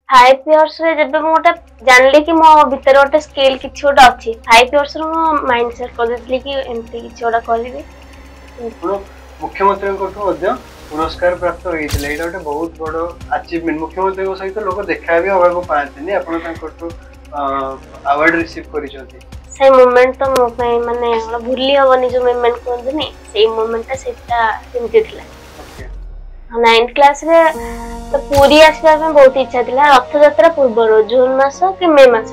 Five years रे जब गोटे जानली कि मो भीतर गोटे स्किल किसी गोटे अच्छी 5 इयर्स मो माइंड सेट कर देती कि एमती किसी गोटे करी मुख्यमंत्री पुरस्कार प्राप्त होता है गोटे बहुत बड़ अचिवमेंट मुख्यमंत्री सहित लोक देखा भी हवा पाते अवार्ड रिसीव कर से मोमेंट तो मो माने भूली हबनी जो मोमेंट कहते से मोमेंट सेटा सेमती थिला 9th क्लास रे तो पूरी आसवा में बहुत इच्छा थिला रथ यात्रा पूर्व जून मास कि मे मास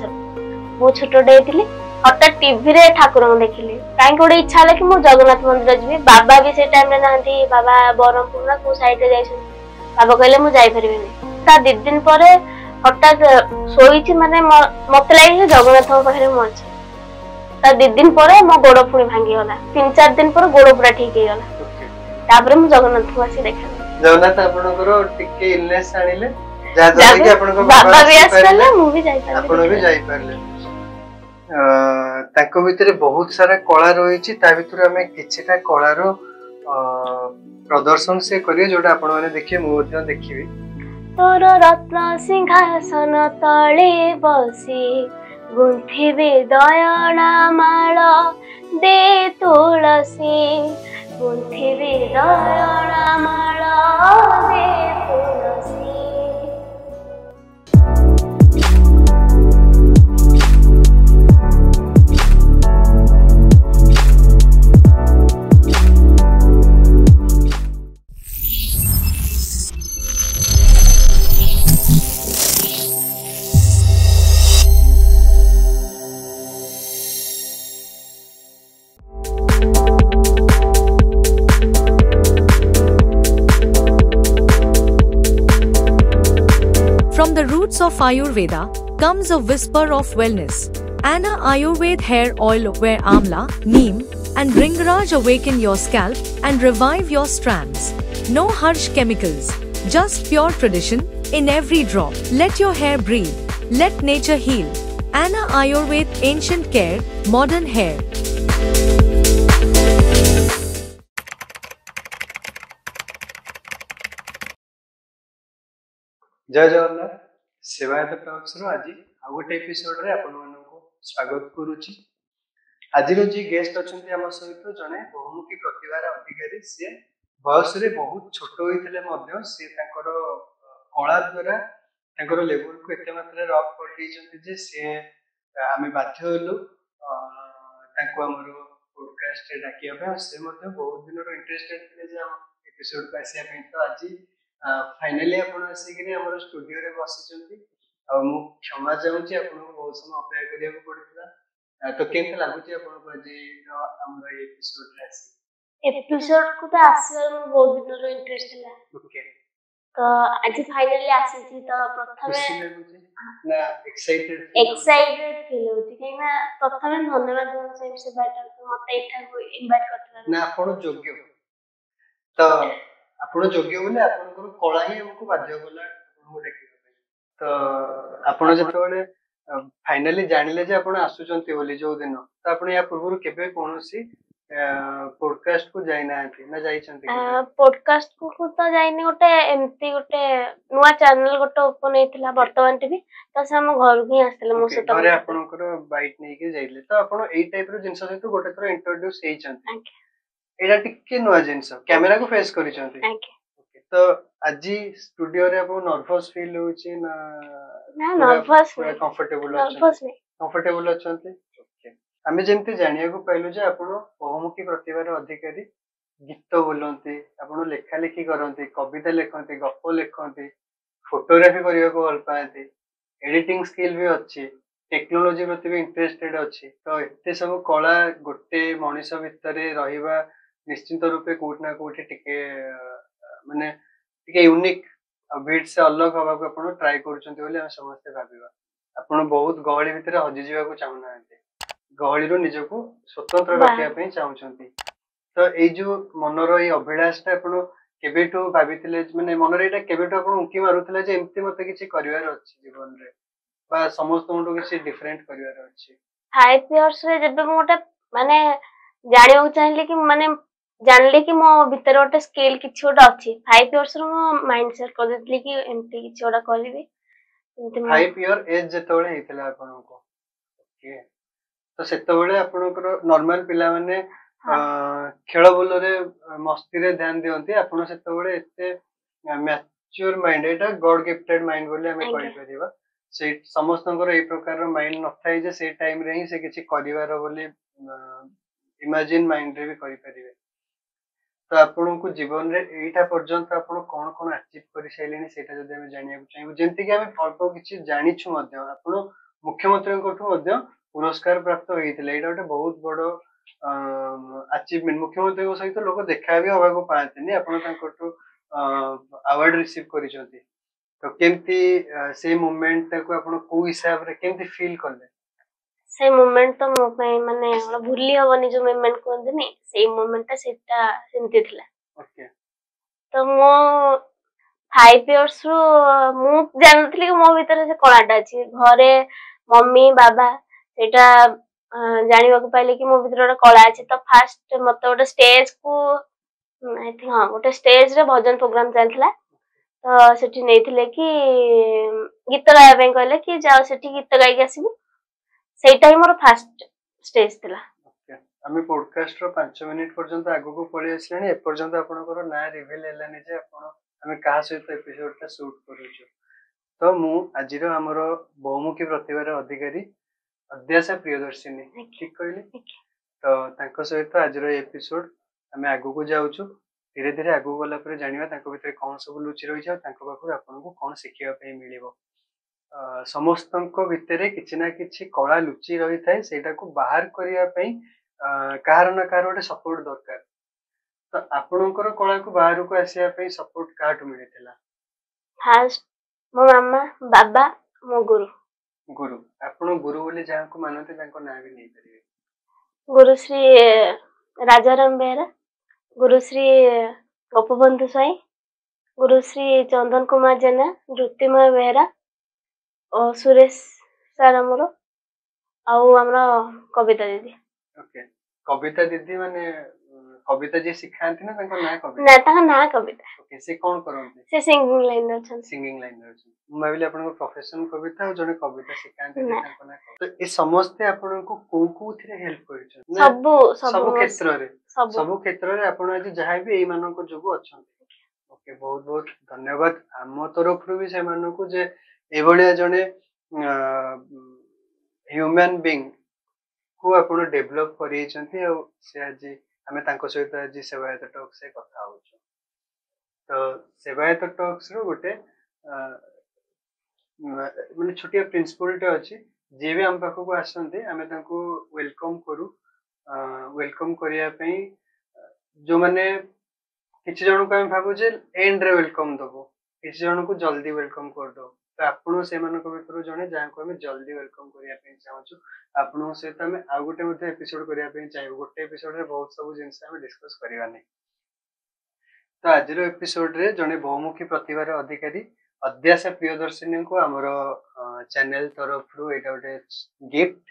मो छोटडे थी हठात टीवी रे ठाकुर देखिली कहीं गोटे इच्छा है कि मुझे जगन्नाथ मंदिर जी बाबा भी से टाइम ना बाबा बरहमपुर ना को साइड रे बाबा कहले मुझे जापरि ता 2 दिन पर हठात शोई माने मत लगे जगन्नाथ पाखे मु अच्छे ता 2 दिन पर मो गोड़ पुणी भांगी गला 3-4 दिन पर गोड़ पूरा ठीक हो गला तापर मु जगन्नाथ को आसी देखा जगन्नाथ आपनकर टिके इलनेस आनिले जा कि आपनको बाबा भी आसले मु भी जाई पारले आपन भी जाई पारले ताको भितरे बहुत सारा कला रही ता भितर हमें किछटा कलार प्रदर्शन से करिए जोटा आपण माने देखिए मु देखिबी तोर रत्न सिंहासन तले बसी गुंथिबे दयना माल दे तुलसी गुंथिबे दयना माल दे तुलसी। From the roots of Ayurveda comes a whisper of wellness. Anna Ayurved hair oil where amla, neem and ringraj awaken your scalp and revive your strands. No harsh chemicals, just pure tradition in every drop. Let your hair breathe. Let nature heal. Anna Ayurved ancient care, modern hair. जय Jagannath सेवायत talks आज आ गोटे episode रे आपण मानको स्वागत करूची। आज जी guest अच्छे आम सहित जड़े बहुमुखी प्रतिभार अधिकारी सी बयस रे बहुत छोट होते सी कला द्वारा लेवल को एत मात्रा अप कर सी आम बाध्य हलु आमर पॉडकास्ट डाकिया से बहुत दिन इंटरेस्टेड थे एपिसोड को आसापी तो आज फाइनली आप स्टूडियो रे बसी मु क्षमा चाहूँगी आपको बहुत समय अपेक्षा करिया पड़ता तो केमते लागुची आपको आज हमर एपिसोड रे आसी एपिसोड को तो आसीवर मु बहुत दिन रो इंटरेस्ट थिला ओके तो आज फाइनली आसी थी तो प्रथमे ना एक्साइटेड फील होती कि ना प्रथमे धन्यवाद देना से बैठा तो मते एठा को इनवाइट करथला ना आपण योग्य तो आपण योग्य बोले आपनकर कला ही हमको बाध्य कला हमको देखि तो आपण जतबेले फाइनली जानिले जे आपण आसुचंती बोली जो दिन तो आपण या पूर्व केबे कोनोसी पॉडकास्ट को जाई नाथि ना जाई चंती पॉडकास्ट को तो जाईनी गोटे एमती गोटे नुवा चैनल गोटे ओपन हेतिला वर्तमान टीवी तो से हम घर ही आस्तले मो सहित घरे आपनकर बाइट नै के जाइले तो आपण एई टाइप रो जिंस सहित गोटे थोर इंट्रोड्यूस हेई चंती एडा टिके नुवा जिंस कैमरा को फेस करि चंती ओके तो आज स्टूडियो रे आपन नर्वस फील होची ना ना नर्वस पूरा कंफर्टेबल अछंती ओके आमे जेंति जानिया को पाइलु जे आपण बहुमुखी प्रतिभार अधिकारी गीत बोलंती आपण लेखा लेखी करंती कविता लेखंती गप लेखंती फोटोग्राफी करिया को भल पाएंती एडिटिंग स्किल भी अच्छी टेक्नोलॉजी प्रति भी इंटरेस्टेड अच्छी तो एते सब कला गोटे मनीष भितर रहिबा निश्चित रूपे कोट ना कोठी टिके माने टिके यूनिक बीट से अलग हवा को आपण ट्राई करछंती बोले हम समस्त भाबिबा आपण बहुत गहली भितर हजि जीवा को चाहनांती गहली रो निजको स्वतंत्र रखिया पे चाहउछंती तो ए जो मनरो ए अभिलाषटा आपण केबेटो भाबितिले माने मनरे एटा केबेटो आपण उकी मारुतिले जे एम्ति मते किछि करिवार अछि जीवन रे बा समस्त मुंडो किछि डिफरेंट करिवार अछि 5 इयर्स रे जब मोटे माने जानियो चाहले कि माने जानले कि मो भीतर गोटे स्किल किछि गोटे अछि 5 इयर्स रो मो माइंड सेट कर देतली कि एम्ति किछि गोटे करबी ଏମିତି ମୁଁ 5 ଇୟର ଏଜ୍ ଯେତେବେଳେ ହେଇଥିଲା ଆପଣଙ୍କୁ, ଓକେ, ତ ସେତେବେଳେ ଆପଣଙ୍କର ନର୍ମାଲ ପିଲାମାନେ ହଁ ଖେଳ ବୁଲରେ ମସ୍ତିରେ ଧ୍ୟାନ ଦିଅନ୍ତି, ଆପଣ ସେତେବେଳେ ଏତେ ମ୍ୟାଚ୍ୟୁର ମାଇଣ୍ଡ, ଏଇଟା ଗଡ୍ ଗିଫ୍ଟେଡ୍ ମାଇଣ୍ଡ ବୋଲି ଆମେ ଆଜ୍ଞା କହିପାରିବା। ସେଇ ସମସ୍ତଙ୍କର ଏଇ ପ୍ରକାରର ମାଇଣ୍ଡ ନଥାଏ ଯେ ସେଇ ଟାଇମରେ ହିଁ ସେ କିଛି କରିବାର ବୋଲି ଇମାଜିନ୍ ମାଇଣ୍ଡରେ ବି କରିପାରିବେ। ତ ଆପଣଙ୍କୁ ଜୀବନରେ ଏଇଟା ପର୍ଯ୍ୟନ୍ତ ଆପଣ କଣ କଣ ଆଚିଭ୍ କରିସାରିଲେଣି ସେଇଟା ଯଦି ଆମେ ଜାଣିବାକୁ ଚାହିଁବୁ, ଯେମିତିକି ଆମେ ଅଳ୍ପ କିଛି ଜାଣିଛୁ ମଧ୍ୟ, ଆପଣ ମୁଖ୍ୟମନ୍ତ୍ରୀଙ୍କଠୁ ମଧ୍ୟ ପୁରସ୍କାର ପ୍ରାପ୍ତ ହେଇଥିଲେ, ଏଇଟା ଗୋଟେ ବହୁତ ବଡ ଆଚିଭମେଣ୍ଟ। ମୁଖ୍ୟମନ୍ତ୍ରୀଙ୍କ ସହିତ ଲୋକ ଦେଖା ବି ହବାକୁ ପାଆନ୍ତିନି, ଆପଣ ତାଙ୍କଠୁ ଆୱାର୍ଡ ରିସିଭ୍ କରିଛନ୍ତି। ତ କେମିତି ସେଇ ମୁଭମେଣ୍ଟ ଟାକୁ ଆପଣ କୋଉ ହିସାବରେ କେମିତି ଫିଲ୍ କଲେ? ସେଇ ମୁମେଣ୍ଟ ତ ମୋ ପାଇଁ ମାନେ ଭୁଲି ହବନି, ଯୋଉ ମୁମେଣ୍ଟ କୁହନ୍ତିନି ସେଇ ମୁମେଣ୍ଟ ଟା ସେଟା ସେମିତି ଥିଲା। ଓକେ ତ ମୁଁ 5 ଇୟର୍ସ ରୁ ମୁଁ ଜାଣିନଥିଲି କି ମୋ ଭିତରେ ସେ କଳାଟା ଅଛି। ଘରେ ମମି ବାବା ସେଇଟା ଜାଣିବାକୁ ପାଇଲେ କି ମୋ ଭିତରେ ଗୋଟେ କଳା ଅଛି। ତ ଫାଷ୍ଟ ମତେ ଗୋଟେ ଷ୍ଟେଜ କୁ ହଁ ଗୋଟେ ଷ୍ଟେଜ ରେ ଭଜନ ପ୍ରୋଗ୍ରାମ ଚାଲିଥିଲା, ତ ସେଠି ନେଇଥିଲେ କି ଗୀତ ଗାଇବା ପାଇଁ, କହିଲେ କି ଯାଅ ସେଠି ଗୀତ ଗାଇକି ଆସିବୁ। ସେଇଟା ହିଁ ମୋର ଫାଷ୍ଟ ଷ୍ଟେଜ ଥିଲା। ଓକେ, ଆମେ ପଡକାଷ୍ଟର 5 ମିନିଟ୍ ପର୍ଯ୍ୟନ୍ତ ଆଗକୁ ପଳେଇ ଆସିଲାଣି, ଏପର୍ଯ୍ୟନ୍ତ ଆପଣଙ୍କର ନାଁ ରିଭିଲ୍ ହେଲାନି ଯେ ଆମେ କାହା ସହିତ ଏପିସୋଡଟା ସୁଟ୍ କରୁଛୁ। ତ ମୁଁ ଆଜିର ଆମର ବହୁମୁଖୀ ପ୍ରତିଭାର ଅଧିକାରୀ ଅଦ୍ୟାଶା ପ୍ରିୟଦର୍ଶିନୀ, ଠିକ କହିଲି? ତ ତାଙ୍କ ସହିତ ଆଜିର ଏପିସୋଡ ଆମେ ଆଗକୁ ଯାଉଛୁ। ଧୀରେ ଧୀରେ ଆଗକୁ ଗଲା ପରେ ଜାଣିବା ତାଙ୍କ ଭିତରେ କଣ ସବୁ ଲୁଚି ରହିଛି ଆଉ ତାଙ୍କ ପାଖରୁ ଆପଣଙ୍କୁ କଣ ଶିଖିବା ପାଇଁ ମିଳିବ। ସମସ୍ତଙ୍କ ଭିତରେ କିଛି ନା କିଛି କଳା ଲୁଚି ରହିଥାଏ, ସେଇଟାକୁ ବାହାର କରିବା ପାଇଁ କାହାର ନା କାହାର ଗୋଟେ ସପୋର୍ଟ ଦରକାର। ତ ଆପଣଙ୍କର କଳାକୁ ବାହାରକୁ ଆସିବା ପାଇଁ ସପୋର୍ଟ କାହାଠୁ ମିଳିଥିଲା? ଫାଷ୍ଟ ମୋ ମାମା, ବାବା, ମୋ ଗୁରୁ। ଗୁରୁ, ଆପଣ ଗୁରୁ ବୋଲି ଯାହାକୁ ମାନନ୍ତି ତାଙ୍କ ନାଁ ବି ନେଇପାରିବେ? ଗୁରୁଶ୍ରୀ ରାଜାରାମ ବେହେରା, ଗୁରୁଶ୍ରୀ ଗୋପବନ୍ଧୁ ସ୍ୱାଇଁ, ଗୁରୁଶ୍ରୀ ଚନ୍ଦନ କୁମାର ଜେନା, ଜ୍ୟୋତିମୟ ବେହେରା ଓ ସୁରେଶ ସାର୍ ଆମର, ଆଉ ଆମର କବିତା ଦିଦି। ଓକେ, କବିତା ଦିଦି ମାନେ କବିତା ଯିଏ ଶିଖାନ୍ତି ନା ତାଙ୍କ ନାଁ କବିତା? ନା, ତାଙ୍କ ନାଁ କବିତା। ଓକେ, ସେ କଣ କରନ୍ତି? ସେ ସିଙ୍ଗିଂ ଲାଇନରେ ଅଛନ୍ତି। ସିଙ୍ଗିଂ ଲାଇନରେ ଅଛନ୍ତି। ମୁଁ ଭାବିଲି ଆପଣଙ୍କ ପ୍ରଫେସନ କବିତା ଆଉ ଜଣେ କବିତା ଶିଖାନ୍ତି ଯେ ତାଙ୍କ ନାଁ କବିତା। ତ ଏ ସମସ୍ତେ ଆପଣଙ୍କୁ କୋଉ କୋଉଥିରେ ହେଲ୍ପ କରିଛନ୍ତି? ସବୁ କ୍ଷେତ୍ରରେ, ସବୁ କ୍ଷେତ୍ରରେ ଆପଣ ଆଜି ଯାହା ବି ଏଇମାନଙ୍କ ଯୋଗୁ ଅଛନ୍ତି। ଓକେ, ବହୁତ ବହୁତ ଧନ୍ୟବାଦ ଆମ ତରଫରୁ ବି ସେମାନଙ୍କୁ, ଯେ ଏଭଳିଆ ଜଣେ ହ୍ୟୁମାନ ବିଙ୍ଗ କୁ ଆପଣ ଡେଭଲପ କରିଯାଇଛନ୍ତି, ଆଉ ସେ ଆଜି ଆମେ ତାଙ୍କ ସହିତ ଆଜି ସେବାୟତ ଟକ୍ସରେ କଥା ହଉଛୁ। ତ ସେବାୟତ ଟକ୍ସ ରୁ ଗୋଟେ ମାନେ ଛୋଟିଆ ପ୍ରିନ୍ସିପଲଟେ ଅଛି, ଯିଏ ବି ଆମ ପାଖକୁ ଆସନ୍ତି ଆମେ ତାଙ୍କୁ ୱେଲକମ କରୁ। ୱେଲକମ କରିବା ପାଇଁ ଯୋଉମାନେ, କିଛି ଜଣଙ୍କୁ ଆମେ ଭାବୁ ଯେ ଏଣ୍ଡରେ ୱେଲକମ ଦବୁ, କିଛି ଜଣଙ୍କୁ ଜଲ୍ଦି ୱେଲକମ କରିଦଉ। ତ ଆପଣ ସେମାନଙ୍କ ଭିତରୁ ଜଣେ ଯାହାକୁ ଆମେ ଜଲ୍ଦି ୱେଲକମ କରିବା ପାଇଁ ଚାହୁଁଛୁ। ଆପଣଙ୍କ ସହିତ ଆମେ ଆଉ ଗୋଟେ ମଧ୍ୟ ଏପିସୋଡ କରିବା ପାଇଁ ଚାହିଁବୁ। ଗୋଟେ ଏପିସୋଡରେ ବହୁତ ସବୁ ଜିନିଷ ଆମେ ଡିସ୍କସ କରିବାନି। ତ ଆଜିର ଏପିସୋଡରେ ଜଣେ ବହୁମୁଖୀ ପ୍ରତିଭାର ଅଧିକାରୀ ଅଦ୍ୟାଶା ପ୍ରିୟଦର୍ଶିନୀଙ୍କୁ ଆମର ଚ୍ୟାନେଲ ତରଫରୁ ଏଇଟା ଗୋଟେ ଗିଫ୍ଟ,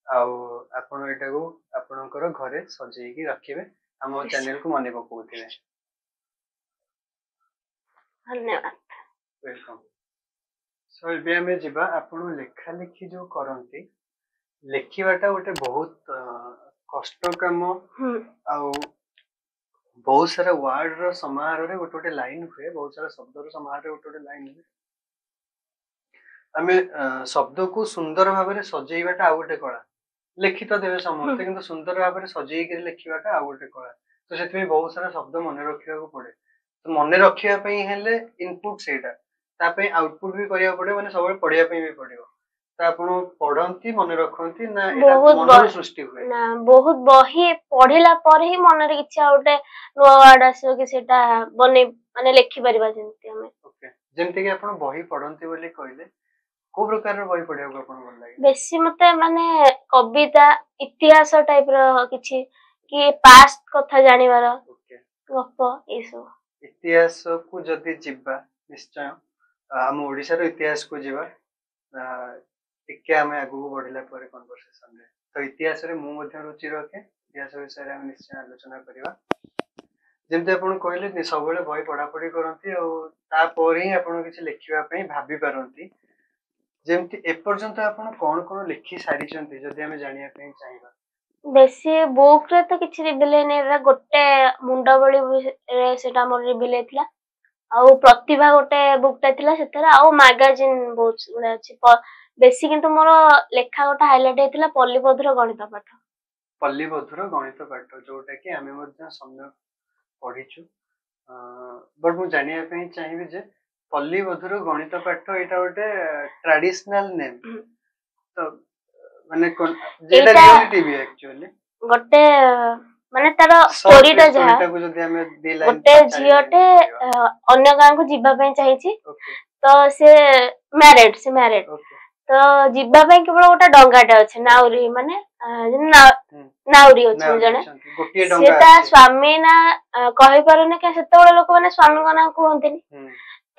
ଆଉ ଆପଣ ଏଇଟାକୁ ଆପଣଙ୍କର ଘରେ ସଜେଇକି ରଖିବେ, ଆମ ଚ୍ୟାନେଲକୁ ମନେ ପକଉଥିବେ। ଧନ୍ୟବାଦ। ୱେଲକମ। ସୋ ଏବେ ଆମେ ଯିବା, ଆପଣ ଲେଖା ଲେଖି ଯୋଉ କରନ୍ତି, ଲେଖିବାଟା ଗୋଟେ ବହୁତ କଷ୍ଟ କାମ, ଆଉ ବହୁତ ସାରା ୱାର୍ଡ ର ସମାହାରରେ ଗୋଟେ ଗୋଟେ ଲାଇନ ହୁଏ, ବହୁତ ସାରା ଶବ୍ଦର ସମାହାରରେ ଗୋଟେ ଗୋଟେ ଲାଇନ ହୁଏ। ଆମେ ଶବ୍ଦକୁ ସୁନ୍ଦର ଭାବରେ ସଜେଇବାଟା ଆଉ ଗୋଟେ କଳା। ଲେଖିତ ଦେବେ ସମସ୍ତେ, କିନ୍ତୁ ସୁନ୍ଦର ଭାବରେ ସଜେଇକି ଲେଖିବାଟା ଆଉ ଗୋଟେ କଳା। ତ ସେଥିପାଇଁ ବହୁତ ସାରା ଶବ୍ଦ ମନେ ରଖିବାକୁ ପଡେ। ତ ମନେ ରଖିବା ପାଇଁ ହେଲେ ଇନପୁଟ ସେଇଟା, ତା ପାଇଁ ଆଉଟପୁଟ ବି କରିବାକୁ ପଡିବ, ମାନେ ସବୁବେଳେ ପଢିବା ପାଇଁ ବି ପଡିବ। ତ ଆପଣ ପଢନ୍ତି, ମନେ ରଖନ୍ତି, ନା ଏଇଟା ମନରୁ ସୃଷ୍ଟି ହୁଏ? ନା, ବହୁତ ବହି ପଢିଲା ପରେ ହିଁ ମନରେ କିଛି ଆଉ ଗୋଟେ ନୂଆ ୱାର୍ଡ ଆସିବ କି ସେଟା ବନେଇ ମାନେ ଲେଖିପାରିବା ଯେମିତି ଆମେ। ଓକେ, ଯେମିତି କି ଆପଣ ବହି ପଢନ୍ତି ବୋଲି କହିଲେ, କୋଉ ପ୍ରକାରର ବହି ପଢିବାକୁ ଆପଣଙ୍କୁ ଭଲ ଲାଗେ? ବେଶୀ ମତେ ମାନେ କବିତା, ଇତିହାସ ଟାଇପ ର କିଛି, କି ପାଷ୍ଟ କଥା ଜାଣିବାର, ଗପ, ଏଇସବୁ। ଇତିହାସକୁ ଯଦି ଯିବା, ନିଶ୍ଚୟ ଆମ ଓଡିଶାର ଇତିହାସକୁ ଯିବା ଟିକେ ଆମେ ଆଗକୁ ବଢିଲା ପରେ କନଭରସେସନରେ। ତ ଇତିହାସରେ ମୁଁ ମଧ୍ୟ ରୁଚି ରଖେ, ଇତିହାସ ବିଷୟରେ ଆମେ ନିଶ୍ଚୟ ଆଲୋଚନା କରିବା। ଯେମିତି ଆପଣ କହିଲେ ସବୁବେଳେ ବହି ପଢାପଢି କରନ୍ତି, ଆଉ ତାପରେ ହିଁ ଆପଣ କିଛି ଲେଖିବା ପାଇଁ ଭାବି ପାରନ୍ତି। जेमती एपर्यंत आपण कोन कोन लिखि सारिचंती जदि हमें जानिया पे चाहिबा बेसी बुक रे तो किछि रिवील नै गोटे मुंडबळी रे सेटा मोर रिवील हेतला आउ प्रतिभा गोटे बुकटा थिला सेतरा आउ मैगजीन बहुत गुडा अछि बेसी किंतु मोर लेखा गोटा हाइलाइट हेतला पल्लीबधुर गणित पाठ पल्लीबधुर गणित पाठ जोटा कि हमें मध्य समय पढिछु बट मु जानिया पे चाहिबे जे पल्लीबधुर गणित पाठ एटा गोटे ट्रेडिशनल नेम तो माने कोन जेटा रियलिटी भी एक्चुअली गोटे माने तार स्टोरीटा जहा को जदि हमें दी लाइन गोटे झियोटे अन्य गां को जिबा पय चाहिछि तो से मैरिड तो जिबा पय केवल गोटे डंगाटा अछि नाउरी माने नाउरी अछि जने सेटा स्वामी ना कहि परने के सेतबेले लोक माने स्वामी को ना कहंतिनी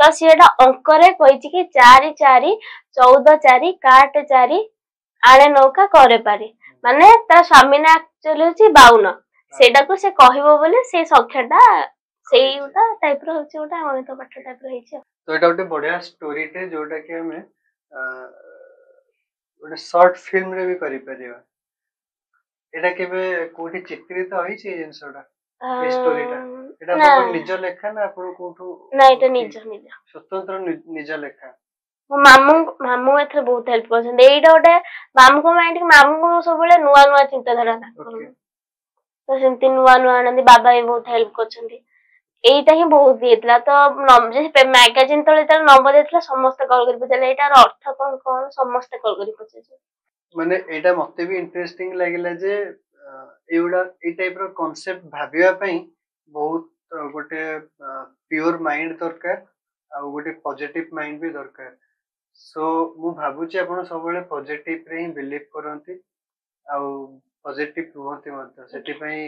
तो सेटा अंक रे कहिछि कि 4 4 14 4 काट 4 आणे नौका करे पारी माने ता स्वामी ना एक्चुअली होछि 52 सेटा को से कहबो बोले से संख्याटा सेईटा टाइप रो होछि ओटा गणित पाठ टाइप रो हिछि तो एटा गोटे बढ़िया स्टोरी टे जोटा कि हमें गोटे शॉर्ट फिल्म रे भी करि परिबा एटा केबे कोठी चित्रित होई छै जिंसोटा ए स्टोरीटा एटा अपन निज लेखा ना अपन कोठू ना एटा निज स्वतंत्र निज लेखा मामू एथरे बहुत हेल्प करछन एटा गोटे मामू को माइंड मामू को सब बेले नुवा नुवा चिंता धारा तो सेमती नुवा नुवा आनंदी बाबा भी बहुत हेल्प करछन्ती एटा ही बहुत दियतला तो जे मैगजीन तळे तर नंबर देतला समस्त कॉल करि पछले एटार अर्थ कोन कोन समस्त कॉल करि पछे माने एटा मते भी इंटरेस्टिंग लागिला जे एउडा ए टाइप रो कांसेप्ट भाबिया पई बहुत गोटे प्योर माइंड दरकार आ गोटे पॉजिटिव माइंड भी दरकार सो मु भाबु छी आपण सब बेले पॉजिटिव रे ही बिलीव करंती आ पॉजिटिव रुहंती मत सेति पई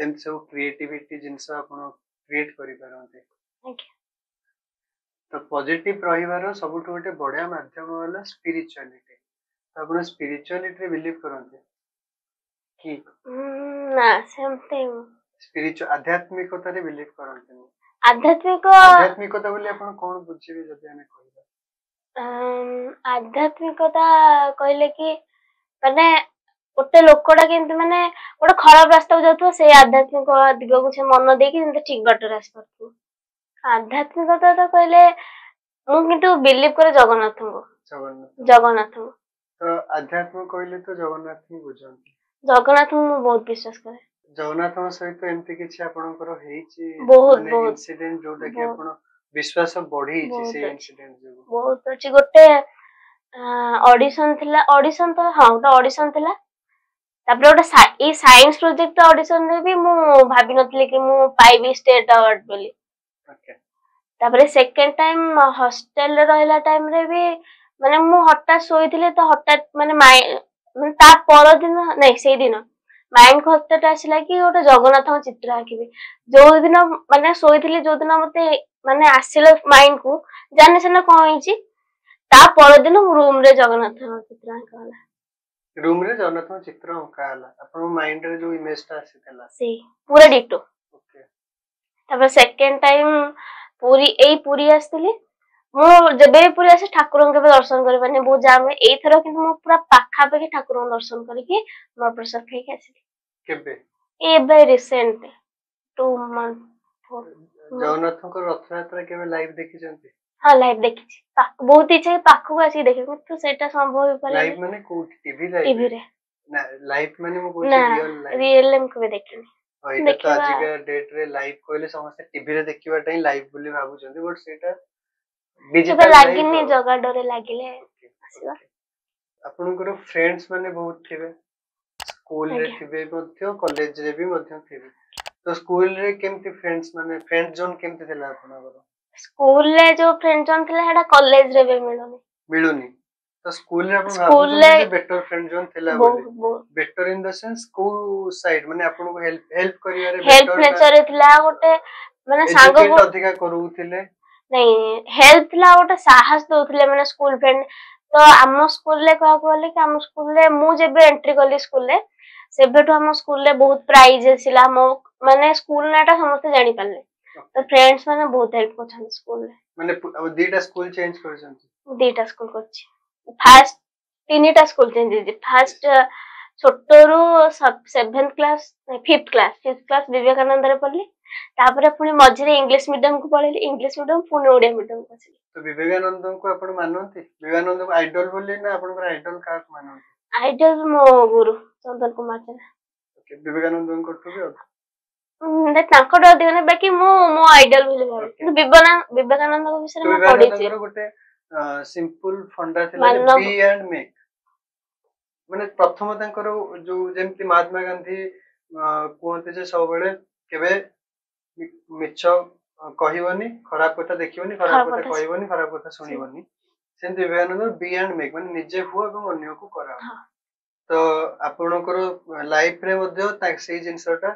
एम सब क्रिएटिविटी जिंस आपण क्रिएट करि परंती थैंक यू तो पॉजिटिव रहिवार सबुठ गोटे बढ़िया माध्यम वाला स्पिरिचुअलिटी तो आपण स्पिरिचुअलिटी रे बिलीव करंती कि ना सेमते स्पिरिचुअल आध्यात्मिकता रे बिलीव करंती आध्यात्मिकता बोली आपण कोन बुझिबे जदि हमें कहबा आध्यात्मिकता कहले कि माने गोटे लोकटा केमती माने गोटे खराब रास्ता जाउथो से आध्यात्मिक दिग को से मन दे कि ठीक बाटर रास्ता परथु आध्यात्मिकता तो कहले मु किंतु बिलीव करे जगन्नाथ को तो आध्यात्म कहले तो जगन्नाथ ही बुझंती जगन्नाथ मु बहुत विश्वास करे जगन्नाथ सहित एमती किछि आपनकर हेछि बहुत इंसिडेंट जोटा कि आपण विश्वास बढ़ी छि से इंसिडेंट जो बहुत अछि गोटे ऑडिशन तो हां तो ऑडिशन थिला तापर गोटे ए साइंस प्रोजेक्ट ऑडिशन रे भी मु भाबी नथले कि मु पाइबी स्टेट अवार्ड बोली ओके तापर सेकंड टाइम हॉस्टल रे रहला टाइम रे भी माने मु हठात सोइथिले तो हठात माने ता पर दिन नै से दिन माइंड को हठात आसिला कि गोटे जगन्नाथ को चित्र आकिबे जो दिन माने सोइथिले जो दिन मते माने आसिला माइंड को जाने से ना कोन होइची ता पर दिन रूम रे जगन्नाथ को चित्र आंकाला रूम रे जगन्नाथ को चित्र आंकाला अपन माइंड रे जो इमेज ता आसीतला से पूरा डिटो ओके तापर सेकंड टाइम पूरी आस्तली मु जबे पूरी आसे ठाकुर के दर्शन करि पाने बहुत जाम रे एई थरो किंतु मु पूरा पाखा पे ठाकुर दर्शन करके मोर प्रसाद खाई के आसी केबे एबे रिसेंट 2 मंथ जगन्नाथ को रथ यात्रा केबे लाइव देखि जंती हां लाइव देखि छी बहुत इच्छा पाखु आसी देखे तो सेटा संभव हो लाइव माने को टीवी रे ना लाइव माने मु कोची रियल लाइव को देखिनी ओइटा तो आज के डेट रे लाइव कोइले समस्त टीवी रे देखिबा टाइ लाइव बोली भाबु जंती बट सेटा डिजिटल लागिनी जगह डरे लागिले आसीबा आपनकर फ्रेंड्स माने बहुत थिबे स्कूल रे थिबे मध्य कॉलेज रे भी मध्य थिबे तो स्कूल रे केमती फ्रेंड्स माने फ्रेंड जोन केमती थिला आपनकर स्कूल रे जो फ्रेंड जोन थिला हेडा कॉलेज रे भी मिलुनी तो स्कूल रे अपन भाबु जे बेटर फ्रेंड जोन थिला बोली बेटर इन द सेंस को साइड माने आपन को हेल्प करिया रे हेल्प नेचर थिला गोटे माने सांग को अधिका करूथिले नहीं हेल्प ला गोटे साहस दोथिले माने स्कूल फ्रेंड तो आम स्कूल रे कहा बोले कि आम स्कूल रे मु जेबे एंट्री कली स्कूल रे सेबेठो आम स्कूल रे बहुत प्राइज आसिला माने स्कूल नाटा समस्त जानि पाले तो फ्रेंड्स माने बहुत हेल्प करछन स्कूल रे माने अब दीटा स्कूल चेंज करछन दीटा स्कूल करछि फास्ट तीनटा स्कूल चेंज होइए फास्ट छोटरू 7th class 5th class Vivekananda रे पढ़ली तापर पुणी मझिरे इंग्लिश मीडियम को पढ़ेली इंग्लिश मीडियम पुणी ओडिया मीडियम को आसिली तो विवेकानंद को आपण मानନ୍ତି विवेकानंद को आइडल बोली ना आपण आइडल का मानନ୍ତି आइडल मो गुरु चंदन कुमार जेना ओके विवेकानंद को तो भी तांको डर दिने बाकी मो आइडल बोली भाबे विवेकानंद को विषय में पढ़ी छी गोटे सिंपल फंडा थिला बी एंड मेक माने प्रथम तांकर जो जेमति महात्मा गांधी कहते जे सब बेले केबे मिछ कहबनी खराब कथा देखिबनी खराब कथा कहबनी खराब कथा सुनिबनी सेंति विवेकानंद बी एंड मेक माने निजे हुआ एवं अन्य को करा तो आपनकर लाइफ रे मध्ये से जिंसटा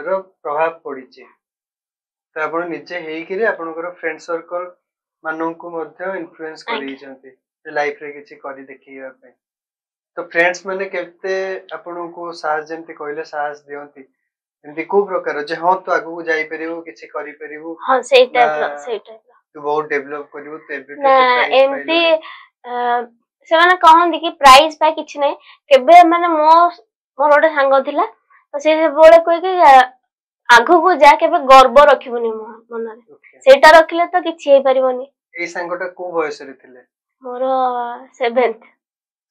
रो प्रभाव पड़ी तो आपण निजे हेई कि आपनकर फ्रेंड सर्कल मानन को मध्ये इन्फ्लुएंस करी जंती लाइफ रे किछि करी देखिबा पे तो फ्रेंड्स माने केते आपन को साहस जेंति कहले साहस दियंती एंती को प्रकार जे हां तो आगु जाई परिबो किछि करि परिबो हां सेही टाइप तू बहुत डेवलप करिवो तो एवरी ना एमती से माने कहंदी कि प्राइस पा किछि नै केबे माने मोर ओडे सांग थिला तो से बोले कोइ कि आगु को जा केबे गर्व रखिबोनी मन रे सेटा रखिले तो किछि हे परिबोनी ए सांगटा को बयस रे थिले मोर 7th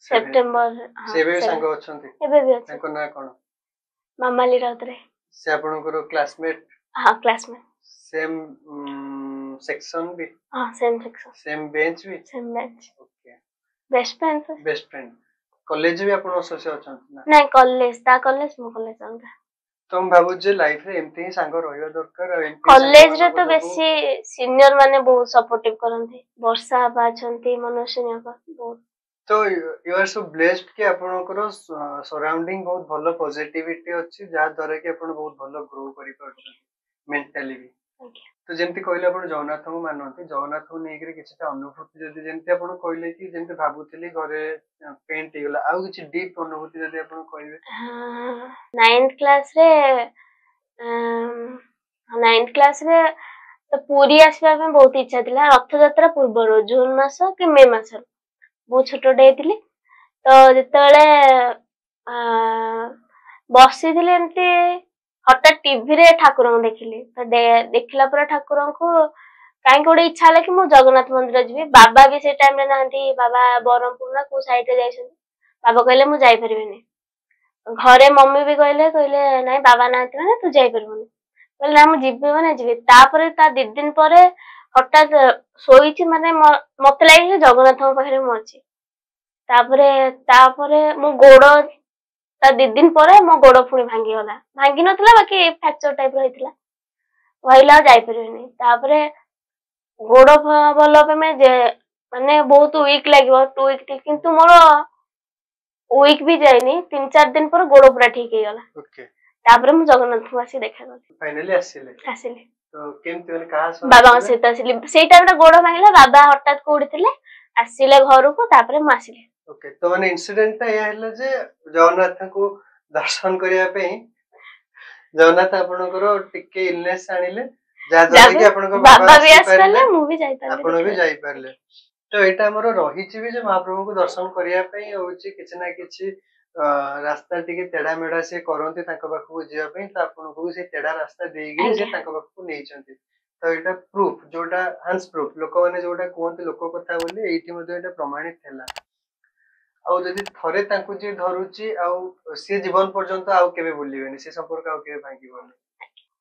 सेप्टेम्बर सेबे सांग अछंती एबे भी अछि ताको ना कोन मामाली राउतरे से आपनकर क्लासमेट हां क्लासमेट सेम सेक्शन भी हां सेम सेक्शन सेम बेंच भी same bench okay best friend college भी आपन सोसे अछंती ना नहीं कॉलेज ता कॉलेज मो कॉलेज अंगा तुम भाबु जे लाइफ रे एमती ही सांग रहियो दरकार एमती कॉलेज रे तो बेसी सीनियर माने बहुत सपोर्टिव करंती वर्षा बा छंती मनोशनिया का बहुत तो यू आर सो ब्लेस्ड कि आपनकर सराउंडिंग बहुत भलो पॉजिटिविटी अछि जा द्वारा कि आपन बहुत भलो ग्रो करि परछन मेंटली भी तो जेंति कहले आपन जगन्नाथ को मानंती जगन्नाथ को नेकरी किछटा अनुभूति जदि जेंति आपन कहले कि जेंति भाबुतली घरे पेंट हिगला आ किछ डीप अनुभूति जदि आपन कहबे 9th क्लास रे 9th क्लास रे तो पूरी आसबा में बहुत इच्छा थिला रथ यात्रा पूर्व जून मास कि मई मास बहुत छोट डे थिली तो जेतेले बसी थिले एमती हठात टीवी रे ठाकुर को देखिली तो देखिला पर ठाकुर को काई कोडे इच्छा हला कि मो जगन्नाथ मंदिर जीवी बाबा भी से टाइम रे नांती बाबा बरमपुर ना को साइड रे जाइछन बाबा कहले मु जाई परबेनी घरे मम्मी भी कहले नाही बाबा नांती माने तू जाई परबोनी कहले ना मु जीबे माने जीबे तापरे ता 2 दिन परे हठात सोईची माने मते लागि जगन्नाथ पाखरे मु अछि तापरे मो गोड़ ता 2 दिन परे मो गोड़ पुणी भांगी नथला बाकी फ्रैक्चर टाइप रहितला वहिला जाई परबेनी तापरे गोड़ भलो पे में जे माने बहुत वीक लागो 2 वीक किंतु मोर वीक भी जाइनी 3-4 दिन पर गोड़ पूरा ठीक हे गला ओके तापरे मु जगन्नाथ को आसी देखा गली फाइनली आसिले तो केमति माने कहा बाबा से आसिले सेई टाइम रे गोड़ भांगिला बाबा हठात कोडी थिले आसिले घर को तापरे मु आसिले ओके तो माने इंसिडेंट ता या हला जे जगन्नाथ को दर्शन करिया पे जगन्नाथ आपनकर टिके इलनेस आनिले जा कि आपनकर बाबा भी आसले मु भी जाई परले आपन भी जाई परले तो एटा हमरो रहिछि भी जे महाप्रभु को दर्शन करिया पे होछि किछ ना किछ रास्ता टिके तेडा मेडा से करंती ताको बाखु जिया पे त आपन को से तेडा रास्ता देगी जे ताको बाखु नै छथि तो एटा प्रूफ जोटा हंस प्रूफ लोक माने जोटा कोंती लोक कथा बोली एठी मध्ये एटा प्रमाणित हैला आउ जदि थरे तांकु जे धरुची आउ से जीवन पर्यंत आउ केबे भूलिबेनी से संपर्क आउ केबे भांगिबोनी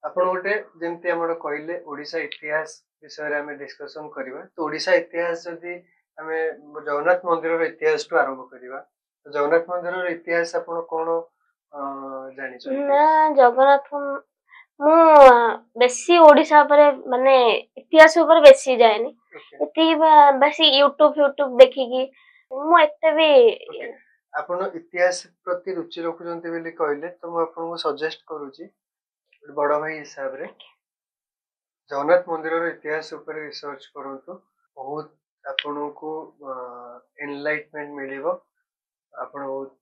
आपण ओटे जेंति हमर कहले ओडिसा इतिहास विषय रे हमें डिस्कशन करबा तो ओडिसा इतिहास जदि हमें जगन्नाथ मंदिर रो इतिहास तो आरंभ करबा तो जगन्नाथ मंदिर रो इतिहास आपण कोन जानि छ ना जगन्नाथ मु बेसी ओडिसा पर माने इतिहास ऊपर बेसी जायनी एती बेसी यूट्यूब देखि की मु एते भी आपण इतिहास प्रति रुचि रखुजंती बेली कहले तो मु आपण को सजेस्ट करूची बड़ भाई हिसाब रे जगन्नाथ मंदिर रो इतिहास ऊपर रिसर्च करंतु बहुत आपण को एनलाइटमेंट मिलिबो आपण बहुत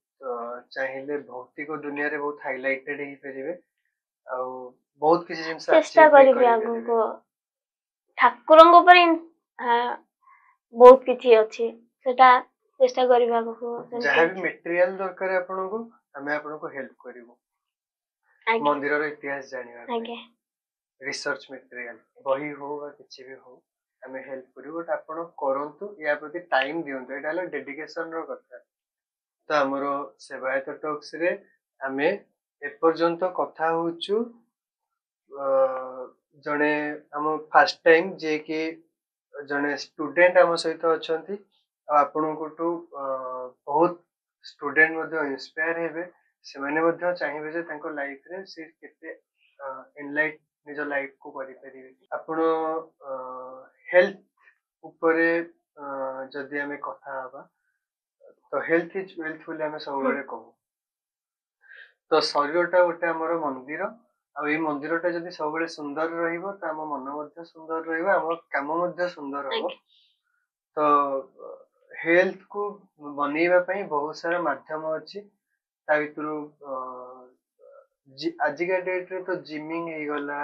चाहिए भौतिक दुनिया रे बहुत हाइलाइटेड ही परिबे आ बहुत किसी जिंस चेष्टा करिबे आगु को ठाकुरंग ऊपर बहुत किछि अछि सेटा चेष्टा करिबा को जहाँ भी मटेरियल दरकार आपनको हमें आपनको हेल्प करिवो मंदिर रो इतिहास जानिबा आगे रिसर्च मटेरियल बही हो बा किछि भी हो हमें हेल्प करिवो बट आपण करंतु या प्रति टाइम दियंतु एटा हला डेडिकेशन रो कथा तो हमरो सेवायत टॉक्स रे हमें एपर्यंत कथा होचु जने हम फर्स्ट टाइम जे कि जने स्टूडेंट हम सहित अछंती आपण को बहुत स्टूडेंट मध्ये इंस्पायर हेबे से माने मध्ये चाहिबे जे तांको लाइफ रे से केते एनलाइट निज लाइफ को करि परिबे आपण हेल्थ ऊपरे जदि हमें कथा हबा तो हेल्थ इज वेल्थ बोली हमें सब बेले कहू तो शरीरटा गोटे हमर मंदिर आ ए मंदिरटा जदि सब बेले सुंदर रहिबो त हम मन मध्ये सुंदर रहिबो हम काम मध्ये सुंदर हबो तो हेल्थ को बनेଇବା ପାଇଁ बहुत सारा माध्यम अछि ता भितरु आजिका डेट रे तो जिमिंग हे गला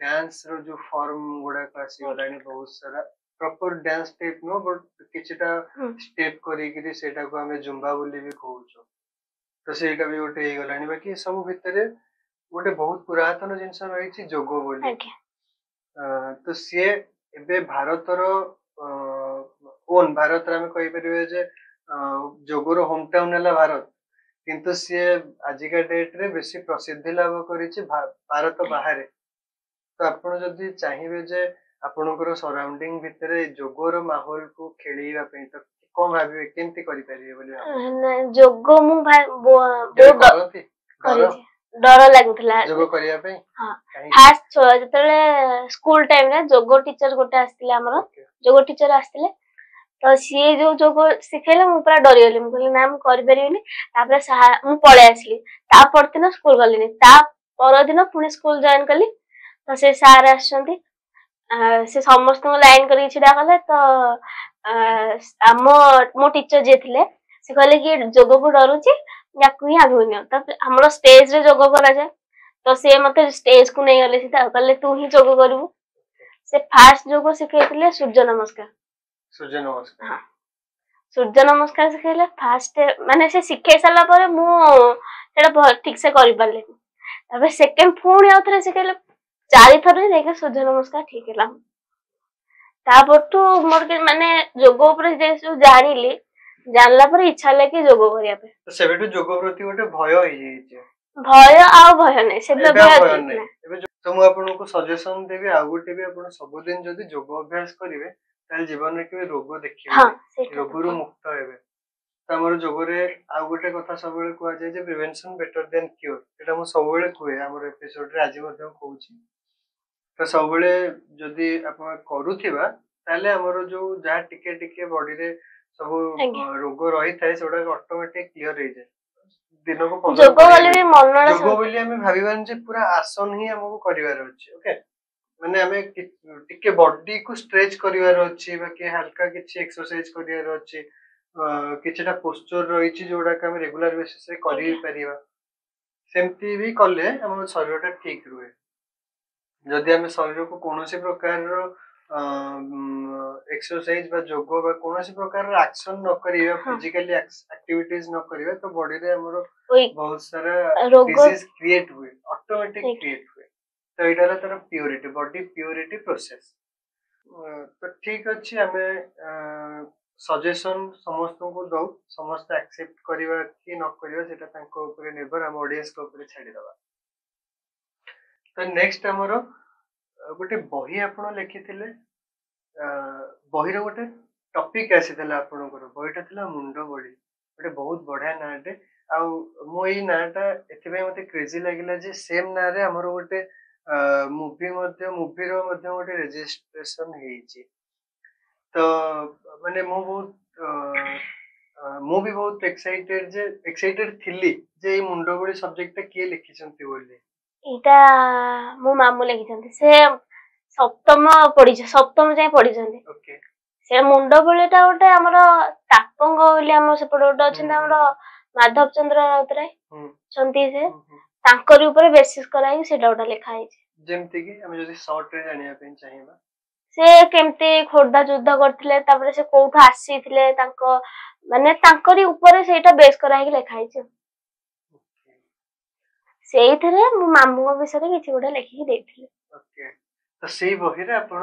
डांस रो जो फॉर्म गुडा आसी गलानी बहुत सारा प्रॉपर डांस स्टेप नो बट किछटा स्टेप करी कि सेटा को हमें जुम्बा बोली भी कहउछो तो सेटा भी गोटे हे गलानी बाकी सब भितरे गोटे बहुत पुरातन जिंस रही छी जोगो बोली तो सी एबे भारतर ओन भारत रे हम कहि परिबे जे जोगोर होम टाउन हला भारत किंतु सी आजिका डेट रे बेसी प्रसिद्धि लाभ करिछि भारत बाहर तो आपण जदि चाहिबे जे आपनकर सराउंडिंग भितरे जोगोर माहौल को खेलीबा पे तो कोन भाबे केमती करि परिबे बोली जोगो मु बहुत डर लागुथला जोगो करिया पे हां फास्ट जतले स्कूल टाइम रे जोगो टीचर गोटे आस्तिले हमर जोगो टीचर आस्तिले तो सी जो जोगो सिखेले मु पूरा डरी गेली मु कहली ना मु करि परिबिनी तापर मु पळे आसली ता परदिन स्कूल गलिनी ता पर दिन पुनी स्कूल जॉइन कली तो से सार आछंती से समस्त लाइन करी छिडा कले तो आम मो टीचर जे थिले से कहले कि जोगो को डरुची याकु ही आगु नियो तब हमरो स्टेज रे जोगो करा जाय तो से मते स्टेज को नै गले सीधा कहले तू ही जोगो करबू से फास्ट जोगो सिखैतिले सूर्य नमस्कार हां सूर्य नमस्कार सिखैले फास्ट माने से सिखै साला परे मु सेटा ठीक से करि पाले तबे सेकंड फोन आउथरे सिखैले चारि थरे देखे सूर्य नमस्कार ठीक हैला तापरटू मोर के माने जोगो ऊपर जे जानिली जानला पर इच्छा ले कि जोगो करिया पे तो सेबेटू जोगो प्रति गोटे भय होई जे भय आ भय नै सेबे भय नै एबे तो मु आपन को सजेशन देबी आ गोटे भी आपन सब दिन जदी जोगो अभ्यास करिवे ताल जीवन रे के रोग देखिबे हां रोगरु मुक्त हेबे त हमर जोगो रे आ गोटे कथा सब बेले कुआ जाय जे प्रिवेंशन बेटर देन क्योर एटा मु सब बेले कुए हमर एपिसोड रे आज मध्ये कहूची तो सब बेले जदी आपन करूथिबा ताले हमर जो जा टिके टिके बॉडी रे सब रोग रही थाए सेडा ऑटोमेटिक क्लियर हो जाए दिन को जोगो वाले भी मन जोगो बोली हमें भाबिबान जे पूरा आसन ही हमको करिवार अछि ओके माने हमें टिके बॉडी को स्ट्रेच करिवार अछि बाकी हल्का किछि एक्सरसाइज करिवार अछि किछटा पोस्चर रही छि जोडा का हम रेगुलर बेसिस रे करि परिबा सेमती भी कले हम शरीरटा ठीक रुए जदि हम शरीर को कोनोसी प्रकार रो एक्सरसाइज बा जोगो बा कोनोसी प्रकार रो एक्शन न करिवे फिजिकली एक्टिविटीज न करिवे तो बॉडी रे हमरो बहुत सारा डिजीज क्रिएट हुए ऑटोमेटिक क्रिएट हुए तो एटार तर प्योरिटी बॉडी प्योरिटी प्रोसेस तो ठीक अछि हमें सजेशन समस्त को दउ समस्त एक्सेप्ट करिवा कि न करिवा सेटा तांको ऊपर निर्भर हम ऑडियंस को ऊपर छाडी दबा तो नेक्स्ट हमरो गोटे बही आपण लिखिथिले बही रो गोटे टॉपिक आसीथिला आपणकर बहीटा थिला मुंडो बडी गोटे बहुत बढ़िया नाटे आ मो एई नाटा एथिबे मते क्रेजी लागिला जे सेम ना रे हमरो गोटे मूवी रो मध्ये गोटे रजिस्ट्रेशन हेची तो माने मो भी बहुत एक्साइटेड थिली जे ई मुंडो बडी सब्जेक्ट के लिखिसंती बोली इटा मो मामू लिखिसंती से सप्तम जाय पढिसंती ओके से मुंडो बडीटा गोटे हमरो तापंग बोली हमर सेपड गोटे अछि हमरो माधव चंद्र राउतराय छंती से तांकर ऊपर बेसिस कराई सेटा गोटा लिखा है जेमति कि हम जदी शॉर्ट रे जानिया पे चाहिबा से केमती खोर्धा युद्ध करथिले तापर से कोठु आसीथिले तांको माने तांकरी ऊपर सेटा बेस करा हे लिखा है ସେଇଥିରେ ମୋ ମାମୁଙ୍କ ବିଷୟରେ କିଛି ଗୋଟେ ଲେଖିକି ଦେଇଥିଲି। ଓକେ ତ ସେଇ ବହିରେ ଆପଣ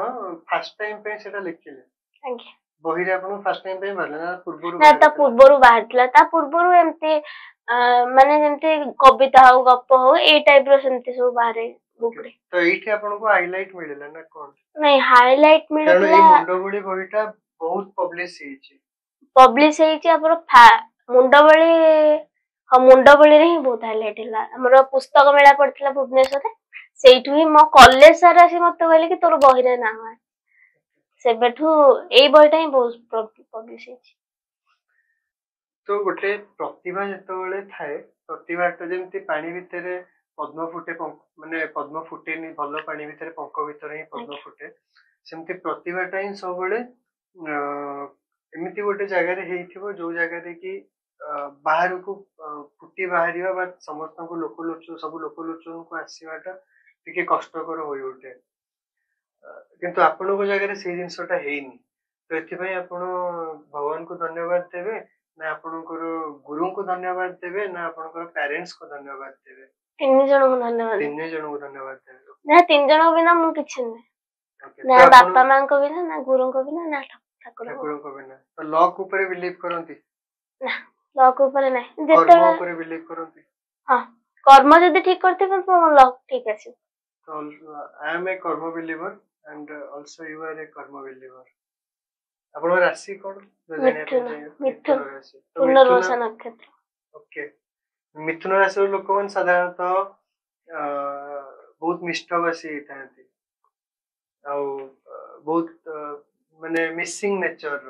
ଫାର୍ଷ୍ଟ ଟାଇମ୍ ପାଇଁ ସେଟା ଲେଖିଲେ? ଆଜ୍ଞା। ବହିରେ ଆପଣ ଫାର୍ଷ୍ଟ ଟାଇମ୍ ପାଇଁ ବାହାରିଲା ନା ପୂର୍ବରୁ? ନା ତା ପୂର୍ବରୁ ବାହାରିଥିଲା। ତା ପୂର୍ବରୁ ଏମିତି ମାନେ ଯେମିତି କବିତା ହଉ ଗପ ହଉ ଏଇ ଟାଇପ ର ସେମିତି ସବୁ ବାହାରେ ବୁକ୍ ରେ। ତ ଏଇଠି ଆପଣଙ୍କୁ ହାଇଲାଇଟ୍ ମିଳିଲା ନା କଣ? ନାଇଁ ହାଇଲାଇଟ୍ ମିଳିଥିଲା। କାରଣ ଏଇ ମୁଣ୍ଡବଳି ବହିଟା ବହୁତ ପବ୍ଲିଶ ହେଇଛି। ପବ୍ଲିଶ ହେଇଛି ଆମର ମୁଣ୍ଡବଳି ହଁ ମୁଣ୍ଡବଳିରେ ହିଁ ବହୁତ ହାଇଲାଇଟ୍ ହେଲା। ଆମର ପୁସ୍ତକ ମେଳା ପଡିଥିଲା ଭୁବନେଶ୍ୱରରେ, ସେଇଠୁ ହିଁ ମୋ କଲେଜ ସାର୍ ଆସି ମତେ କହିଲେ କି ତୋର ବହିରେ ନାଁ ବାହାରିଛି। ସେବେଠୁ ଏଇ ବହିଟା ହିଁ ବହୁତ ପବ୍ଲିଶ ହେଇଛି। ତ ଗୋଟେ ପ୍ରତିଭା ଯେତେବେଳେ ଥାଏ, ପ୍ରତିଭାଟା ଯେମିତି ପାଣି ଭିତରେ ପଦ୍ମ ଫୁଟେ ମାନେ ପଦ୍ମ ଫୁଟେନି, ଭଲ ପାଣି ଭିତରେ ପଙ୍କ ଭିତରେ ହିଁ ପଦ୍ମ ଫୁଟେ, ସେମିତି ପ୍ରତିଭାଟା ହିଁ ସବୁବେଳେ ଏମିତି ଗୋଟେ ଜାଗାରେ ହେଇଥିବ ଯୋଉ ଜାଗାରେ କି ବାହାରକୁ ଫୁଟି ବାହାରିବା ବା ସମସ୍ତଙ୍କୁ ସବୁ ଲୋକଲୋଚନକୁ ଆସିବାଟା ଟିକେ କଷ୍ଟକର ହୋଇ ଉଠେ। କିନ୍ତୁ ଆପଣଙ୍କ ଜାଗାରେ ସେଇ ଜିନିଷଟା ହେଇନି। ତ ଏଥିପାଇଁ ଆପଣ ଭଗବାନଙ୍କୁ ଧନ୍ୟବାଦ ଦେବେ ନା ଆପଣଙ୍କର ଗୁରୁଙ୍କୁ ଧନ୍ୟବାଦ ଦେବେ ନା ଆପଣଙ୍କର ପ୍ୟାରେଣ୍ଟସକୁ ଧନ୍ୟବାଦ ଦେବେ? ତିନି ଜଣଙ୍କୁ ଧନ୍ୟବାଦ। ତିନି ଜଣଙ୍କୁ ଧନ୍ୟବାଦ ଦେବେ। ନା ତିନି ଜଣଙ୍କ ବିନା ମୁଁ କିଛି ନୁହେଁ। ନା ବାପା ମାଙ୍କ ବିନା, ନା ଗୁରୁଙ୍କ ବିନା, ନା ଠାକୁରଙ୍କ ବିନା। ତ ଲକ୍ ଉପରେ ବିଲିଭ କରନ୍ତି? ନା ଲକ୍ ଉପରେ ନାହିଁ। କର୍ମ ଉପରେ ବିଲିଭ କରନ୍ତି? ହଁ କର୍ମ ଯଦି ଠିକ କରିଥିବେ ତ ଲକ୍ ଠିକ ଆସିବ। So I am a karma believer and also you are a karma believer. ଆପଣଙ୍କ ରାଶି କଣ? ମିଥୁନ ରାଶି। ପୁନର୍ବସୁ ନକ୍ଷତ୍ର। ଓକେ। ମିଥୁନ ରାଶିର ଲୋକମାନେ ସାଧାରଣତଃ ବହୁତ ମିଷ୍ଟଭାଷୀ ହେଇଥାନ୍ତି ଆଉ ବହୁତ ମାନେ ମିସିଂ ନେଚରର,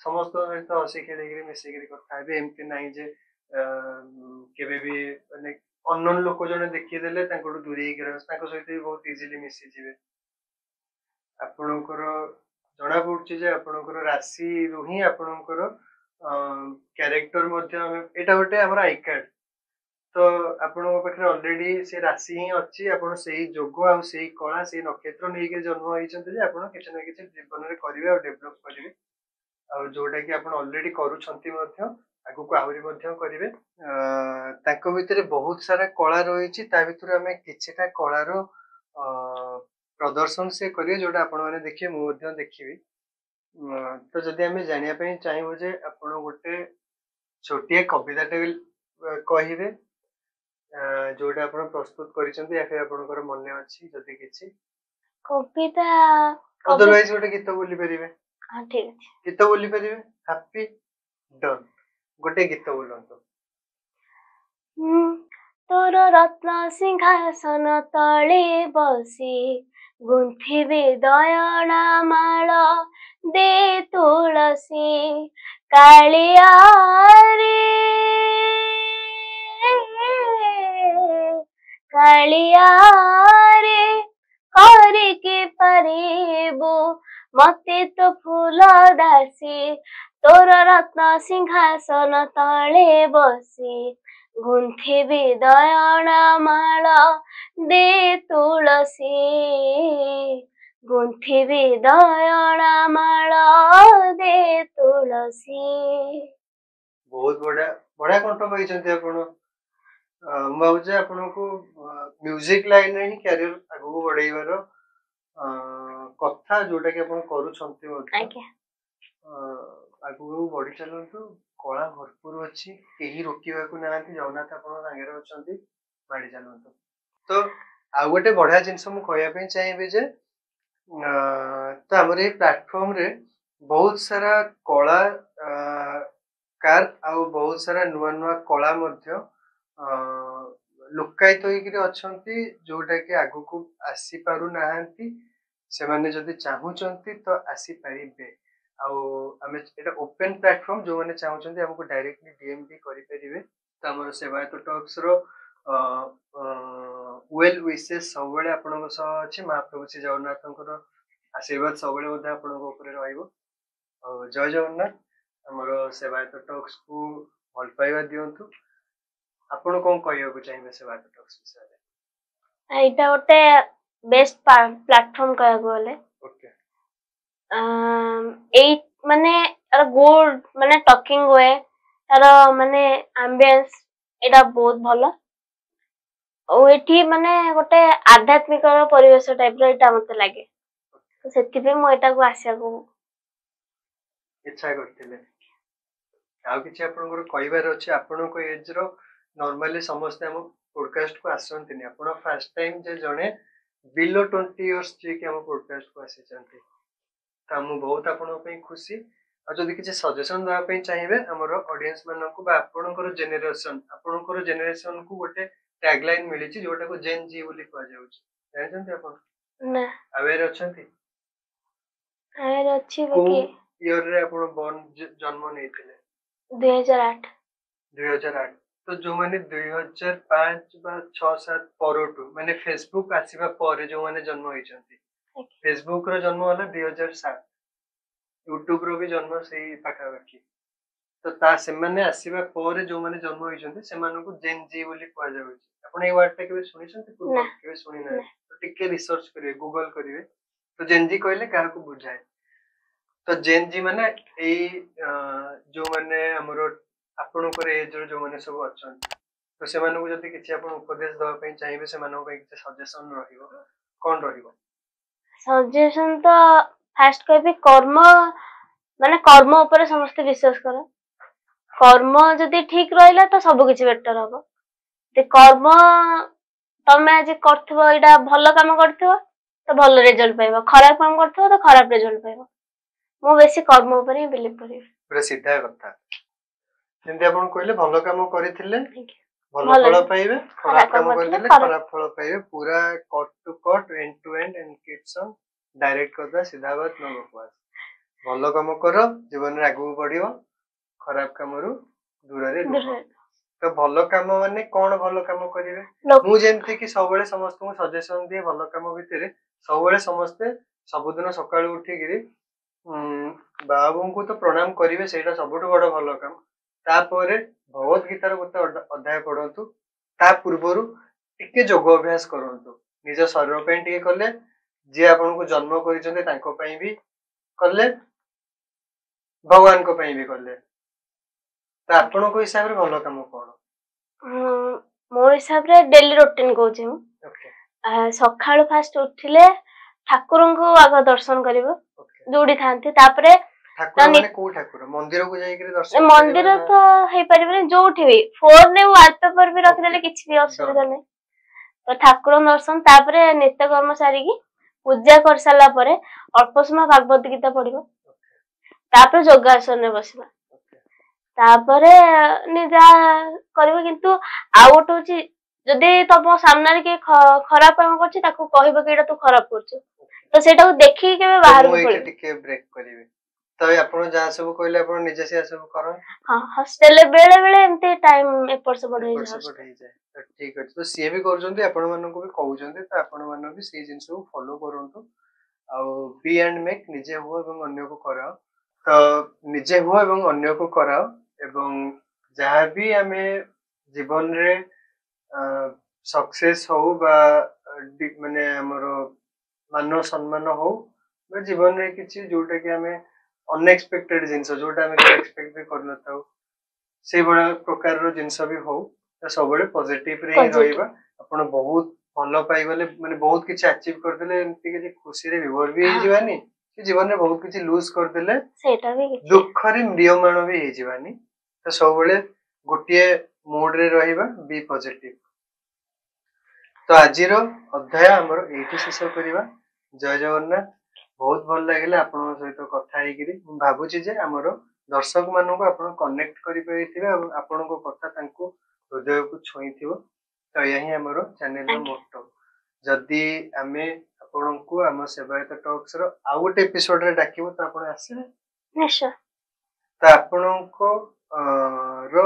ସମସ୍ତଙ୍କ ସହିତ ହସି ଖେଳିକିରି ମିଶିକିରି କଥା ହେବେ। ଏମିତି ନାହିଁ ଯେ କେବେ ବି ମାନେ ଅନନୋନ୍ ଲୋକ ଜଣେ ଦେଖିଦେଲେ ତାଙ୍କଠୁ ଦୂରେଇକି ରହିବେ, ତାଙ୍କ ସହିତ ବି ବହୁତ ଇଜିଲି ମିଶିଯିବେ। ଆପଣଙ୍କର ଜଣା ପଡୁଛି ଯେ ଆପଣଙ୍କର ରାଶିରୁ ହିଁ ଆପଣଙ୍କର କ୍ୟାରେକ୍ଟର ମଧ୍ୟ, ଏଇଟା ଗୋଟେ ଆମର ଆଇ କାର୍ଡ। ତ ଆପଣଙ୍କ ପାଖରେ ଅଲରେଡି ସେ ରାଶି ହିଁ ଅଛି। ଆପଣ ସେଇ ଯୋଗ ଆଉ ସେଇ କଳା ସେଇ ନକ୍ଷତ୍ର ନେଇକି ଜନ୍ମ ହେଇଛନ୍ତି ଯେ ଆପଣ କିଛି ନା କିଛି ଜୀବନରେ କରିବେ ଆଉ ଡେଭଲପ କରିବେ, ଆଉ ଯୋଉଟା କି ଆପଣ ଅଲରେଡି କରୁଛନ୍ତି ମଧ୍ୟ, ଆଗକୁ ଆହୁରି ମଧ୍ୟ କରିବେ। ତାଙ୍କ ଭିତରେ ବହୁତ ସାରା କଳା ରହିଛି, ତା ଭିତରୁ ଆମେ କିଛିଟା କଳାର ପ୍ରଦର୍ଶନ ସେ କରିବେ ଯୋଉଟା ଆପଣ ମାନେ ଦେଖିବେ, ମୁଁ ମଧ୍ୟ ଦେଖିବି। ତ ଯଦି ଆମେ ଜାଣିବା ପାଇଁ ଚାହିଁବୁ ଯେ ଆପଣ ଗୋଟେ ଛୋଟିଆ କବିତାଟେ କହିବେ ଯୋଉଟା ଆପଣ ପ୍ରସ୍ତୁତ କରିଛନ୍ତି, या फिर ଆପଣଙ୍କର ମନେ ଅଛି ଯଦି କିଛି କବିତା? ଅଦରୱାଇଜ ଗୋଟେ ଗୀତ ବୋଲି ପାରିବେ। ହଁ ଠିକ ଅଛି, ଗୀତ ବୋଲି ପାରିବେ। ହାପି ଡନ୍, ଗୋଟେ ଗୀତ ବୋଲନ୍ତୁ। ତୋର ରତ୍ନ ସିଂହାସନ ତଳେ ବସି ଗୁନ୍ଥିବି ଦୟଣା ମାଳ ଦେ ତୁଳସୀ କାଳିଆରେ କାଳିଆରେ କରିକି ପାରିବୁ ମତେ ତ ଫୁଲ ଦାସୀ। ତୋର ରତ୍ନ ସିଂହାସନ ତଳେ ବସି ଗୁନ୍ଥିବି ଦୟଣା ମାଳ ଦେ ତୁଳସୀ ଗୁନ୍ଥିବି ଦୟଣା ମାଳ ଦେ ତୁଳସୀ। ବହୁତ ବଢିଆ ବଢିଆ କଣ୍ଠ ପାଇଛନ୍ତି ଆପଣ। ମୁଁ ଭାବୁଛି ଆପଣଙ୍କୁ ମ୍ୟୁଜିକ ଲାଇନରେ ହିଁ କ୍ୟାରିୟର ଆଗକୁ ବଢେଇବାର କଥା, ଯୋଉଟା କି ଆପଣ କରୁଛନ୍ତି ମଧ୍ୟ। ଆଗକୁ ବଢି ଚାଲନ୍ତୁ, କଳା ଭରପୁର ଅଛି, କେହି ରୋକିବାକୁ ନାହାନ୍ତି, ଜଗନ୍ନାଥ ଆପଣଙ୍କ ସାଙ୍ଗରେ ଅଛନ୍ତି, ମାଡି ଚାଲନ୍ତୁ। ତ ଆଉ ଗୋଟେ ବଢିଆ ଜିନିଷ ମୁଁ କହିବା ପାଇଁ ଚାହିଁବି ଯେ ତ ଆମର ଏଇ ପ୍ଲାଟଫର୍ମରେ ବହୁତ ସାରା କଳାକାର ଆଉ ବହୁତ ସାରା ନୂଆ ନୂଆ କଳା ମଧ୍ୟ ଲୁକାୟିତ ହେଇକିରି ଅଛନ୍ତି, ଯୋଉଟା କି ଆଗକୁ ଆସିପାରୁନାହାନ୍ତି। ସେମାନେ ଯଦି ଚାହୁଁଛନ୍ତି ତ ଆସିପାରିବେ। ଆଉ ଆମେ ଏଇଟା ଓପେନ ପ୍ଲାଟଫର୍ମ, ଯୋଉମାନେ ଚାହୁଁଛନ୍ତି ଆମକୁ ଡାଇରେକ୍ଟଲି DM ବି କରିପାରିବେ। ତ ଆମର ସେବାୟତ ଟକ୍ସର ୱେଲ୍ ୱିଶେସ୍ ସବୁବେଳେ ଆପଣଙ୍କ ସହ ଅଛି। ମହାପ୍ରଭୁ ଶ୍ରୀ ଜଗନ୍ନାଥଙ୍କର ଆଶୀର୍ବାଦ ସବୁବେଳେ ମଧ୍ୟ ଆପଣଙ୍କ ଉପରେ ରହିବ। ଆଉ ଜୟ ଜଗନ୍ନାଥ। ଆମର ସେବାୟତ ଟକ୍ସକୁ ଭଲ ପାଇବା ଦିଅନ୍ତୁ। ଆପଣ କଣ କହିବାକୁ ଚାହିଁବେ ସେବାୟତ ଟକ୍ସ ବିଷୟରେ? ଏଇଟା ଗୋଟେ ବେଷ୍ଟ ପ୍ଲାଟଫର୍ମ କହିବାକୁ ଗଲେ। ଓକେ। ଏଇ ମାନେ ତାର ଗୁଡ ମାନେ ଟକିଂ वे ତାର ମାନେ ଆମ୍ବିଏନ୍ସ ଏଇଟା ବହୁତ ଭଲ ଆଉ ଏଠି ମାନେ ଗୋଟେ ଆଧ୍ୟାତ୍ମିକ ପରିବେଶ ଟାଇପ ର ଏଇଟା ମତେ ଲାଗେ ତ ସେଥିପାଇଁ ମୁଁ ଏଟାକୁ ଆସିବାକୁ ଇଚ୍ଛା କରିଥିଲେ। ଆଉ କିଛି ଆପଣଙ୍କର କହିବାର ଅଛି ଆପଣଙ୍କ ଏଜ ର ନର୍ମାଲି ସମସ୍ତେ ଆମ ପୋଡକାଷ୍ଟ କୁ ଆସନ୍ତିନି ଆପଣ ଫାର୍ଷ୍ଟ ଟାଇମ ଯେ ଜଣେ ବିଲୋ 20 ଇୟର୍ସ ଯିଏକି ଆମ ପୋଡକାଷ୍ଟ କୁ ଆସିଛନ୍ତି ତ ମୁଁ ବହୁତ ଆପଣଙ୍କ ପାଇଁ ଖୁସି ଆଉ ଯଦି କିଛି ସଜେସନ ଦେବା ପାଇଁ ଚାହିଁବେ ଆମର ଅଡିଏନ୍ସ ମାନଙ୍କୁ ବା ଆପଣଙ୍କର ଜେନେରେସନ କୁ ଗୋଟେ ଟ୍ୟାଗଲାଇନ ମିଳିଛି ଯୋଉଟାକୁ ଜେନ୍ ଜି ବୋଲି କୁହାଯାଉଛି ଜାଣିଛନ୍ତି ଆପଣ ନା ଆୱେର ଅଛନ୍ତି ଆର ଅଛି କୋଉ ବାକି ଇୟର ରେ ଆପଣ ଜନ୍ମ ନେଇଥିଲେ 2008 2008 ତ ଯୋଉମାନେ 2005 ବା 6-7 ପରଠୁ ମାନେ ଫେସବୁକ୍ ଆସିବା ପରେ ଯୋଉମାନେ ଜନ୍ମ ହେଇଛନ୍ତି ଫେସବୁକ୍ ର ଜନ୍ମ ହେଲା 2007 ୟୁଟ୍ୟୁବ ର ବି ଜନ୍ମ ସେଇ ପାଖାପାଖି ତ ସେମାନେ ଆସିବା ପରେ ଯୋଉମାନେ ଜନ୍ମ ହେଇଛନ୍ତି ସେମାନଙ୍କୁ ଜେନ୍ ଜି ବୋଲି କୁହାଯାଉଛି ଆପଣ ଏଇ ୱାର୍ଡ ଟା କେବେ ଶୁଣିଛନ୍ତି ପୂର୍ବରୁ କେବେ ଶୁଣିନାହାନ୍ତି ତ ଟିକେ ରିସର୍ଚ୍ଚ କରିବେ ଗୁଗଲ କରିବେ ତ ଜେନ୍ ଜି କହିଲେ କାହାକୁ ବୁଝାଏ ତ ଜେନ୍ ଜି ମାନେ ଏଇ ଯୋଉମାନେ ଆମର ଆପଣଙ୍କର ଏଜ ର ଯୋଉମାନେ ସବୁ ଅଛନ୍ତି ତ ସେମାନଙ୍କୁ ଯଦି କିଛି ଆପଣ ଉପଦେଶ ଦେବା ପାଇଁ ଚାହିଁବେ ସେମାନଙ୍କ ପାଇଁ କିଛି ସଜେସନ ରହିବ କଣ ରହିବ ସଜେସନ ତ ଫାଷ୍ଟ କହିବି କର୍ମ ମାନେ କର୍ମ ଉପରେ ସମସ୍ତେ ବିଶ୍ୱାସ କର କର୍ମ ଯଦି ଠିକ ରହିଲା ତ ସବୁ କିଛି ବେଟର ହବ କର୍ମ ତମେ ଆଜି କରୁଥିବ ଏଇଟା ଭଲ କାମ କରୁଥିବ ତ ଭଲ ରେଜଲ୍ଟ ପାଇବ ଖରାପ କାମ କରୁଥିବ ତ ଖରାପ ରେଜଲ୍ଟ ପାଇବ ମୁଁ ବେଶୀ କର୍ମ ଉପରେ ହିଁ ବିଲିଭ କରିବି ପୁରା ସିଧା କଥା ଯେମିତି ଆପଣ କହିଲେ ଭଲ କାମ କରିଥିଲେ ଭଲ ଫଳ ପାଇବେ ଖରାପ କାମ କରିଥିଲେ ଖରାପ ଫଳ ପାଇବେ ପୁରା cut to cut end to end encryption direct କଥା ସିଧା ବାତ ନ ବକୱାସ ଭଲ କାମ କର ଜୀବନରେ ଆଗକୁ ବଢିବ ଖରାପ କାମରୁ ଦୂରରେ ରୁହ ତ ଭଲ କାମ ମାନେ କଣ ଭଲ କାମ କରିବେ ମୁଁ ଯେମିତି କି ସବୁବେଳେ ସମସ୍ତଙ୍କୁ ସଜେସନ ଦିଏ ଭଲ କାମ ଭିତରେ ସବୁବେଳେ ସମସ୍ତେ ସବୁଦିନ ସକାଳୁ ଉଠିକିରି ବାବୁଙ୍କୁ ତ ପ୍ରଣାମ କରିବେ ସେଇଟା ସବୁଠୁ ବଡ ଭଲ କାମ ତାପରେ ଭଗବତ ଗୀତାର ଗୋଟେ ଅଧ୍ୟାୟ ପଢନ୍ତୁ ତା ପୂର୍ବରୁ ଟିକେ ଯୋଗ ଅଭ୍ୟାସ କରନ୍ତୁ ନିଜ ଶରୀର ପାଇଁ ଟିକେ କଲେ ଯିଏ ଆପଣଙ୍କୁ ଜନ୍ମ କରିଛନ୍ତି ତାଙ୍କ ପାଇଁ ବି କଲେ ଭଗବାନଙ୍କ ପାଇଁ ବି କଲେ ତ ଆପଣଙ୍କ ହିସାବରେ ଭଲ କାମ କଣ ମୋ ହିସାବରେ ଡେଲି ରୁଟିନ କହୁଛି ମୁଁ ସକାଳୁ ଫାଷ୍ଟ ଉଠିଲେ ଠାକୁରଙ୍କୁ ଆଗ ଦର୍ଶନ କରିବ ଯୋଉଠି ଥାନ୍ତି ତାପରେ ଠାକୁର ମାନେ କୋଉ ଠାକୁର ମନ୍ଦିରକୁ ଯାଇକିରି ଦର୍ଶନ ମନ୍ଦିର ତ ହେଇପାରିବନି ଯୋଉଠି ବି ଫୋନରେ ୱାଲପେପର ବି ରଖିଦେଲେ କିଛି ବି ଅସୁବିଧା ନାହିଁ ତ ଠାକୁର ଦର୍ଶନ ତାପରେ ନିତ୍ୟକର୍ମ ସାରିକି ପୂଜା କରିସାରିଲା ପରେ ଅଳ୍ପ ସମୟ ଭାଗବତ ଗୀତା ପଢିବ ତାପରେ ଯୋଗାସନରେ ବସିବା ତାପରେ ଯାହା କରିବ କିନ୍ତୁ ଆଉ ଗୋଟେ ହଉଛି ଯଦି ତମ ସାମ୍ନାରେ କିଏ ଖରାପ କାମ କରୁଛି ତାକୁ କହିବ କି ଏଇଟା ତୁ ଖରାପ କରୁଛୁ ତ ସେଇଟାକୁ ଦେଖିକି କେବେ ବାହାରକୁ ପଳେଇବ ଟିକେ ବ୍ରେକ୍ କରିବେ ତ ଆପଣ ଯାହା ସବୁ କହିଲେ ଆପଣ ନିଜେ ସେୟା ସବୁ କରନ୍ତି ହଁ ହଷ୍ଟେଲରେ ବେଳେ ବେଳେ ଏମିତି ଟାଇମ ଏପଟ ସେପଟ ହେଇଯାଏ ଠିକ ଅଛି ତ ସିଏ ବି କରୁଛନ୍ତି ଆପଣ ମାନଙ୍କୁ ବି କହୁଛନ୍ତି ତ ଆପଣ ମାନେ ବି ସେଇ ଜିନିଷକୁ ଫଲୋ କରନ୍ତୁ ଆଉ ବି ଆଣ୍ଡ ମେକ୍ ନିଜେ ହୁଅ ଏବଂ ଅନ୍ୟକୁ କରାଅ ତ ନିଜେ ହୁଅ ଏବଂ ଅନ୍ୟକୁ କରାଅ ଏବଂ ଯାହାବି ଆମେ ଜୀବନରେ ସକ୍ସେସ୍ ହଉ ବା ମାନେ ଆମର ମାନ ସମ୍ମାନ ହଉ ବା ଜୀବନରେ କିଛି ଯୋଉଟା କି ଆମେ ଅନଏକ୍ସପେକ୍ଟେଡ ଜିନିଷ ଯୋଉଟା ଆମେ ଏକ୍ସପେକ୍ଟ ବି କରିନଥାଉ ସେଇଭଳିଆ ପ୍ରକାରର ଜିନିଷ ବି ହଉ ତ ସବୁବେଳେ ପଜିଟିଭରେ ହିଁ ରହିବା ଆପଣ ବହୁତ ଭଲ ପାଇଗଲେ ମାନେ ବହୁତ କିଛି ଆଚିଭ କରିଦେଲେ ଏମିତି କିଛି ଖୁସିରେ ବିଭୋର ବି ହେଇଯିବାନି କି ଜୀବନରେ ବହୁତ କିଛି ଲୁଜ କରିଦେଲେ ଦୁଃଖରେ ମ୍ରିୟମାଣ ବି ହେଇଯିବାନି ତ ସବୁବେଳେ ଗୋଟିଏ ମୁଡରେ ରହିବା ବି ପଜିଟିଭ ତ ଆଜିର ଅଧ୍ୟାୟ ଆମର ଏଇଠି ଶେଷ କରିବା ଜୟ ଜଗନ୍ନାଥ ବହୁତ ଭଲ ଲାଗିଲା ଆପଣଙ୍କ ସହିତ କଥା ହେଇକିରି ମୁଁ ଭାବୁଛି ଯେ ଆମର ଦର୍ଶକ ମାନଙ୍କୁ ଆପଣ କନେକ୍ଟ କରିପାରିଥିବେ ଏବଂ ଆପଣଙ୍କ କଥା ତାଙ୍କୁ ହୃଦୟକୁ ଛୁଇଁଥିବ ତ ଏହା ହିଁ ଆମର ଚ୍ୟାନେଲର ମୋଟୋ ଯଦି ଆମେ ଆପଣଙ୍କୁ ଆମ ସେବାୟତ ଟକ୍ସ ର ଆଉ ଗୋଟେ ଏପିସୋଡରେ ଡାକିବୁ ତ ଆପଣ ଆସିବେ ନିଶ୍ଚୟ ତ ଆପଣଙ୍କ ର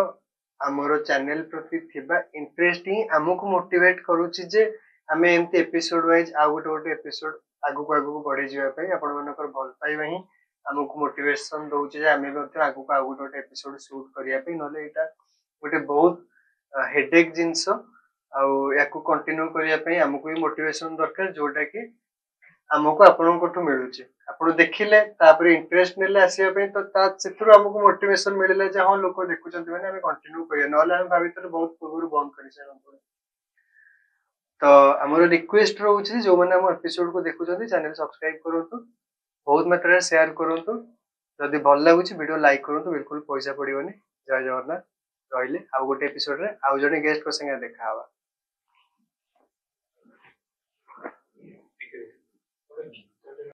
ଆମର ଚ୍ୟାନେଲ ପ୍ରତି ଥିବା ଇଣ୍ଟରେଷ୍ଟ ହିଁ ଆମକୁ ମୋଟିଭେଟ କରୁଛି ଯେ ଆମେ ଏମିତି ଏପିସୋଡ ୱାଇଜ ଆଉ ଗୋଟେ ଏପିସୋଡ ଆଗକୁ ବଢି ଯିବା ପାଇଁ ଆପଣ ମାନଙ୍କର ଭଲ ପାଇବା ହିଁ ଆମକୁ ମୋଟିଭେସନ ଦଉଛି ଯେ ଆମେ ମଧ୍ୟ ଆଗକୁ ଆଉ ଗୋଟେ ଏପିସୋଡ ସୁଟ କରିବା ପାଇଁ ନହେଲେ ଏଇଟା ଗୋଟେ ବହୁତ ହେଡେକ୍ ଜିନିଷ ଆଉ ୟାକୁ କଣ୍ଟିନ୍ୟୁ କରିବା ପାଇଁ ଆମକୁ ବି ମୋଟିଭେସନ ଦରକାର ଯୋଉଟା କି आमको आपनकोठु मिलुची आपण देखिले तापर इंटरेस्ट नेले आसिया पे तो ता सेथुर हमको मोटिवेशन मिलले जे हां लोक देखुचंती माने हम कंटिन्यू करिया नले हम भाबितर बहुत पूर्व बंद करि सारंतु तो हमर रिक्वेस्ट रहउची जो माने हम एपिसोड को देखुचंती चैनल सब्सक्राइब करंतु बहुत मात्रा रे शेयर करंतु जदि भल लागुची वीडियो लाइक करंतु बिल्कुल पैसा पड़ियोनी जय जगन्नाथ रहिले आ गोटे एपिसोड रे आ जने गेस्ट को संगे देखा हवा।